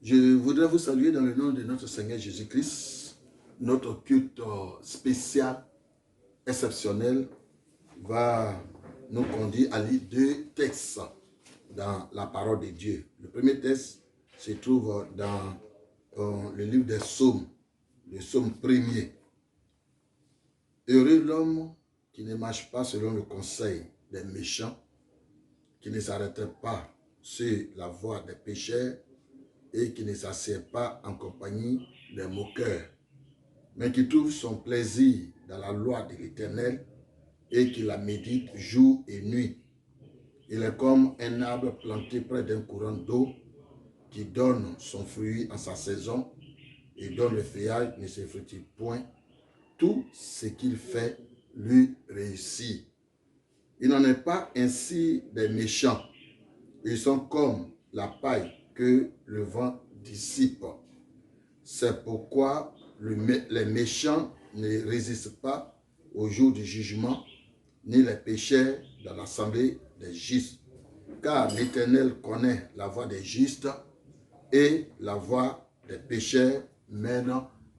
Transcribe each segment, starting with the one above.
Je voudrais vous saluer dans le nom de notre Seigneur Jésus-Christ. Notre culte spécial, exceptionnel, va nous conduire à lire deux textes dans la parole de Dieu. Le premier texte se trouve dans le livre des Psaumes, le psaume premier. Heureux l'homme qui ne marche pas selon le conseil des méchants, qui ne s'arrête pas sur la voie des pécheurs et qui ne s'assied pas en compagnie des moqueurs, mais qui trouve son plaisir dans la loi de l'Éternel et qui la médite jour et nuit. Il est comme un arbre planté près d'un courant d'eau qui donne son fruit en sa saison et dont le feuillage ne se fructifie point. Tout ce qu'il fait lui réussit. Il n'en est pas ainsi des méchants. Ils sont comme la paille que le vent dissipe. C'est pourquoi les méchants ne résistent pas au jour du jugement, ni les pécheurs dans l'assemblée des justes. Car l'Éternel connaît la voie des justes et la voie des pécheurs mène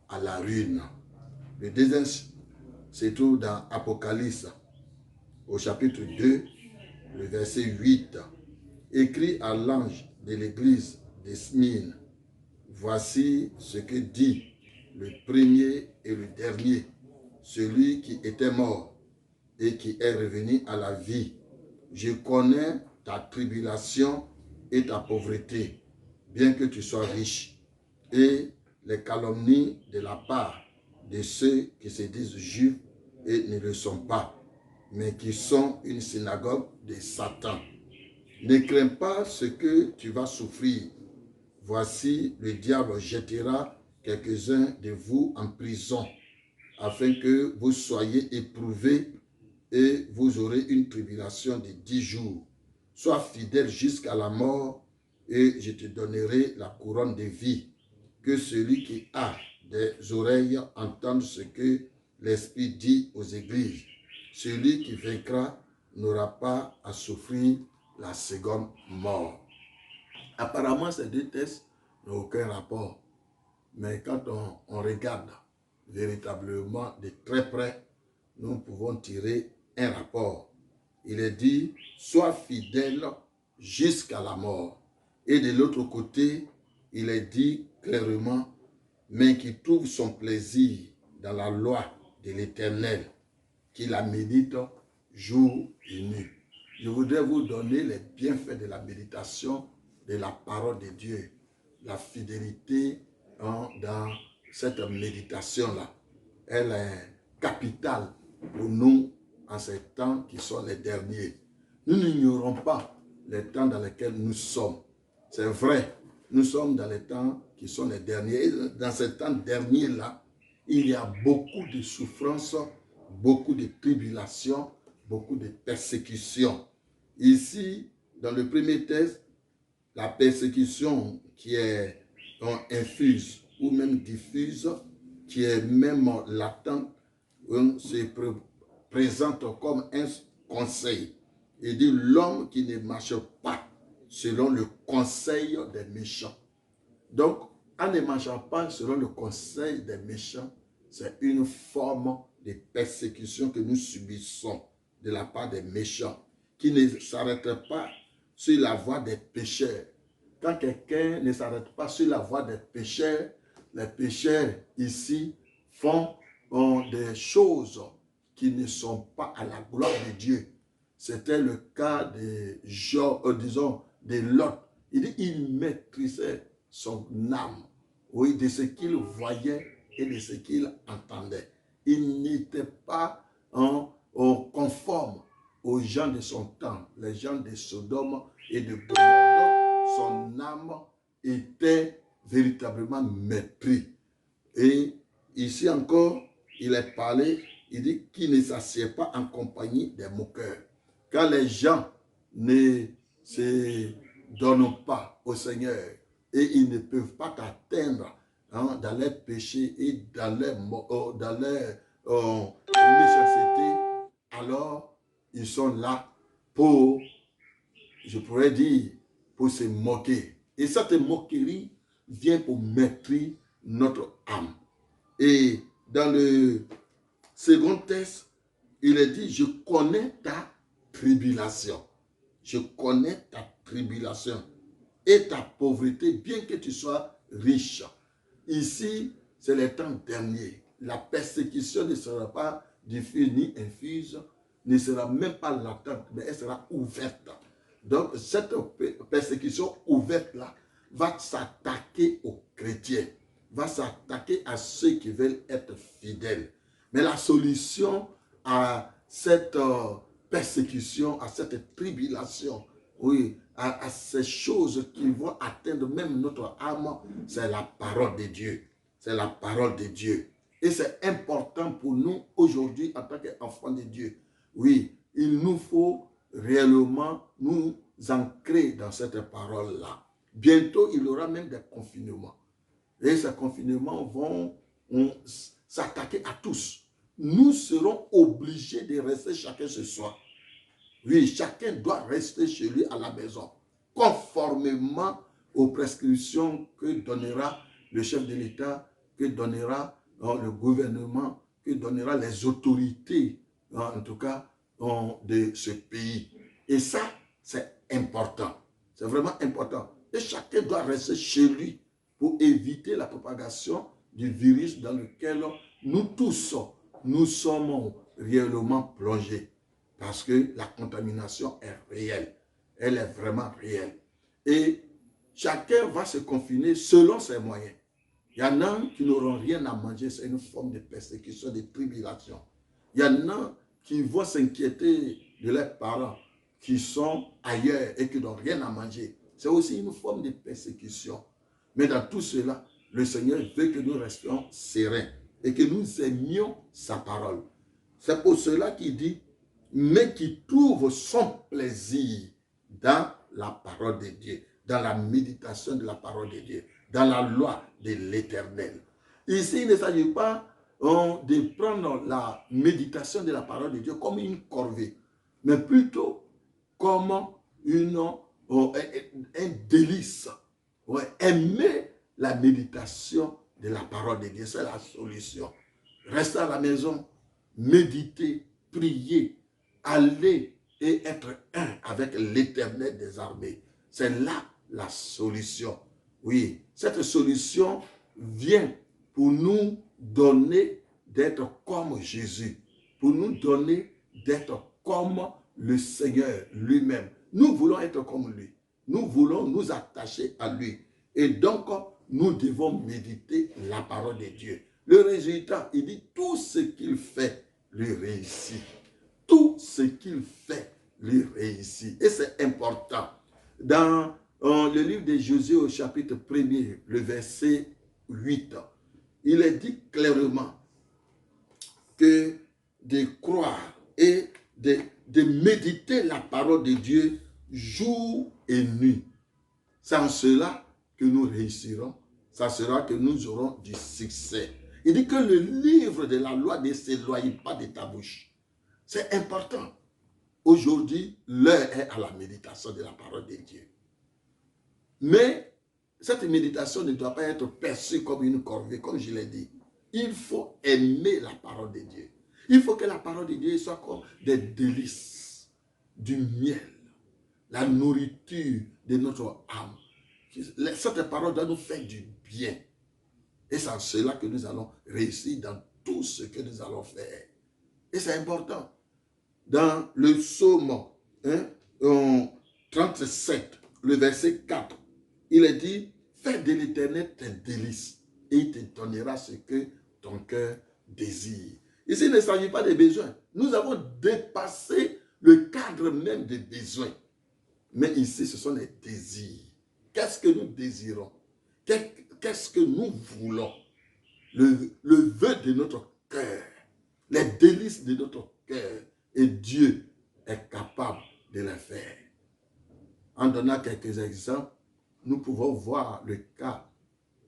à la ruine. Le deuxième se trouve dans Apocalypse, au chapitre 2, le verset 8. Écrit à l'ange de l'église de Smyrne, voici ce que dit le premier et le dernier, celui qui était mort et qui est revenu à la vie. Je connais ta tribulation et ta pauvreté, bien que tu sois riche, et les calomnies de la part de ceux qui se disent juifs et ne le sont pas, mais qui sont une synagogue de Satan. Ne crains pas ce que tu vas souffrir. Voici, le diable jettera quelques-uns de vous en prison, afin que vous soyez éprouvés et vous aurez une tribulation de 10 jours. Sois fidèle jusqu'à la mort et je te donnerai la couronne de vie. Que celui qui a des oreilles entende ce que l'Esprit dit aux églises. Celui qui vaincra n'aura pas à souffrir la seconde mort. Apparemment, ces deux textes n'ont aucun rapport. Mais quand on regarde véritablement de très près, nous pouvons tirer un rapport. Il est dit, sois fidèle jusqu'à la mort. Et de l'autre côté, il est dit clairement, mais qui trouve son plaisir dans la loi de l'Éternel, qui la médite jour et nuit. Je voudrais vous donner les bienfaits de la méditation de la parole de Dieu, la fidélité dans cette méditation-là. Elle est capitale pour nous en ces temps qui sont les derniers. Nous n'ignorons pas les temps dans lesquels nous sommes. C'est vrai, nous sommes dans les temps qui sont les derniers. Et dans ces temps derniers-là, il y a beaucoup de souffrances, beaucoup de tribulations, beaucoup de persécutions. Ici, dans le premier texte, la persécution qui est infuse ou même diffuse, qui est même latente, se présente comme un conseil. Il dit l'homme qui ne marche pas selon le conseil des méchants. Donc, en ne marchant pas selon le conseil des méchants, c'est une forme de persécution que nous subissons de la part des méchants, qui ne s'arrêtent pas sur la voie des pécheurs. Quand quelqu'un ne s'arrête pas sur la voie des pécheurs, les pécheurs ici font des choses qui ne sont pas à la gloire de Dieu. C'était le cas de disons, de Lot. Il dit, il maîtrisait son âme, oui, de ce qu'il voyait et de ce qu'il entendait. Il n'était pas conforme aux gens de son temps, les gens de Sodome et de Gomorrhe. Son âme était véritablement maîtrise. Et ici encore, il est parlé, il dit qu'il ne s'assied pas en compagnie des moqueurs. Quand les gens ne se donnent pas au Seigneur et ils ne peuvent pas t'atteindre dans leurs péchés et dans leur méchanceté, alors ils sont là pour, je pourrais dire, pour se moquer. Et cette moquerie vient pour meurtrir notre âme. Et dans le second texte, il est dit, je connais ta tribulation. Je connais ta tribulation et ta pauvreté, bien que tu sois riche. Ici, c'est les temps derniers. La persécution ne sera pas diffuse ni infuse, ne sera même pas latente, mais elle sera ouverte. Donc, cette persécution ouverte-là va s'attaquer aux chrétiens, va s'attaquer à ceux qui veulent être fidèles. Mais la solution à cette persécution, à cette tribulation, oui, à ces choses qui vont atteindre même notre âme, c'est la parole de Dieu. C'est la parole de Dieu. Et c'est important pour nous aujourd'hui en tant qu'enfants de Dieu. Oui, il nous faut réellement nous ancrer dans cette parole-là. Bientôt, il y aura même des confinements. Et ces confinements vont s'attaquer à tous. Nous serons obligés de rester chacun chez soi. Oui, chacun doit rester chez lui à la maison, conformément aux prescriptions que donnera le chef de l'État, que donnera le gouvernement, que donnera les autorités, en tout cas, de ce pays. Et ça, c'est important. C'est vraiment important. Et chacun doit rester chez lui pour éviter la propagation du virus dans lequel nous tous, nous sommes réellement plongés. Parce que la contamination est réelle. Elle est vraiment réelle. Et chacun va se confiner selon ses moyens. Il y en a qui n'auront rien à manger, c'est une forme de persécution, de tribulation. Il y en a qui vont s'inquiéter de leurs parents qui sont ailleurs et qui n'ont rien à manger. C'est aussi une forme de persécution. Mais dans tout cela, le Seigneur veut que nous restions sereins et que nous aimions sa parole. C'est pour cela qu'il dit, mais qui trouve son plaisir dans la parole de Dieu, dans la méditation de la parole de Dieu, dans la loi de l'Éternel. Ici, il ne s'agit pas de prendre la méditation de la parole de Dieu comme une corvée, mais plutôt comme un délice. Ouais, aimer la méditation de la parole de Dieu, c'est la solution. Rester à la maison, méditer, prier, aller et être un avec l'Éternel des armées. C'est là la solution. Oui, cette solution vient pour nous donner d'être comme Jésus, pour nous donner d'être comme le Seigneur lui-même. Nous voulons être comme lui. Nous voulons nous attacher à lui. Et donc, nous devons méditer la parole de Dieu. Le résultat, il dit, tout ce qu'il fait lui réussit. Tout ce qu'il fait lui réussit. Et c'est important. Dans le livre de Josué au chapitre 1er, le verset 8, il est dit clairement que de croire et de méditer la parole de Dieu jour et nuit. C'est en cela que nous réussirons. Ça sera que nous aurons du succès. Il dit que le livre de la loi ne s'éloigne pas de ta bouche. C'est important. Aujourd'hui, l'heure est à la méditation de la parole de Dieu. Mais cette méditation ne doit pas être perçue comme une corvée, comme je l'ai dit. Il faut aimer la parole de Dieu. Il faut que la parole de Dieu soit comme des délices, du miel, la nourriture de notre âme. Cette parole doit nous faire du bien. Et c'est en cela que nous allons réussir dans tout ce que nous allons faire. Et c'est important. Dans le psaume 37, le verset 4, il est dit, fais de l'Éternel tes délices et il te donnera ce que ton cœur désire. Ici, il ne s'agit pas des besoins. Nous avons dépassé le cadre même des besoins. Mais ici, ce sont les désirs. Qu'est-ce que nous désirons? Qu'est-ce que nous voulons? Le vœu de notre cœur, les délices de notre cœur. Et Dieu est capable de les faire. En donnant quelques exemples, nous pouvons voir le cas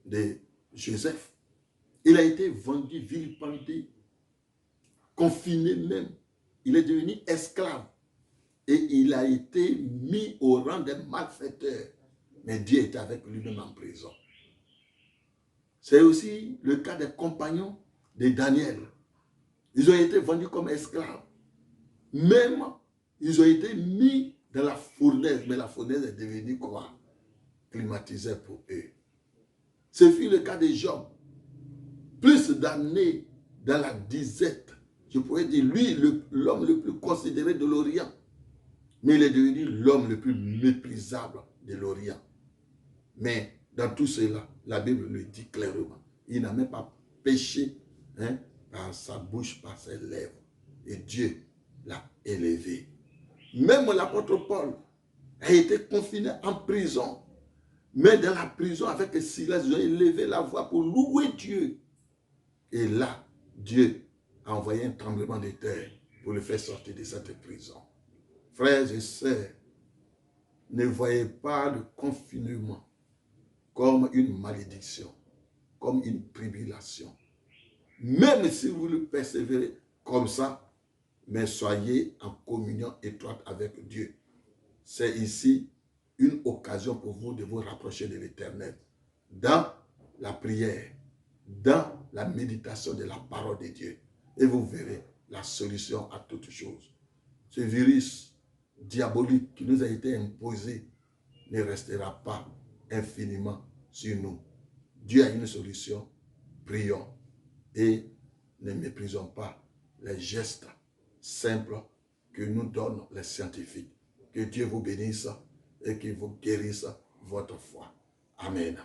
de Joseph. Il a été vendu, vilipendé, confiné même. Il est devenu esclave. Et il a été mis au rang des malfaiteurs. Mais Dieu était avec lui-même en prison. C'est aussi le cas des compagnons de Daniel. Ils ont été vendus comme esclaves. Même, ils ont été mis dans la fournaise, mais la fournaise est devenue quoi? Climatisée pour eux. Ce fut le cas de Job. Plus d'années dans la disette. Je pourrais dire, lui, l'homme le plus considéré de l'Orient. Mais il est devenu l'homme le plus méprisable de l'Orient. Mais dans tout cela, la Bible le dit clairement. Il n'a même pas péché par sa bouche, par ses lèvres. Et Dieu l'a élevé. Même l'apôtre Paul a été confiné en prison. Mais dans la prison, avec Silas, ils ont élevé la voix pour louer Dieu. Et là, Dieu a envoyé un tremblement de terre pour le faire sortir de cette prison. Frères et sœurs, ne voyez pas le confinement comme une malédiction, comme une tribulation. Même si vous le persévérez comme ça, mais soyez en communion étroite avec Dieu. C'est ici une occasion pour vous de vous rapprocher de l'Éternel. Dans la prière, dans la méditation de la parole de Dieu. Et vous verrez la solution à toutes choses. Ce virus diabolique qui nous a été imposé ne restera pas infiniment sur nous. Dieu a une solution. Prions et ne méprisons pas les gestes simples que nous donnent les scientifiques. Que Dieu vous bénisse et qu'il vous guérisse votre foi. Amen.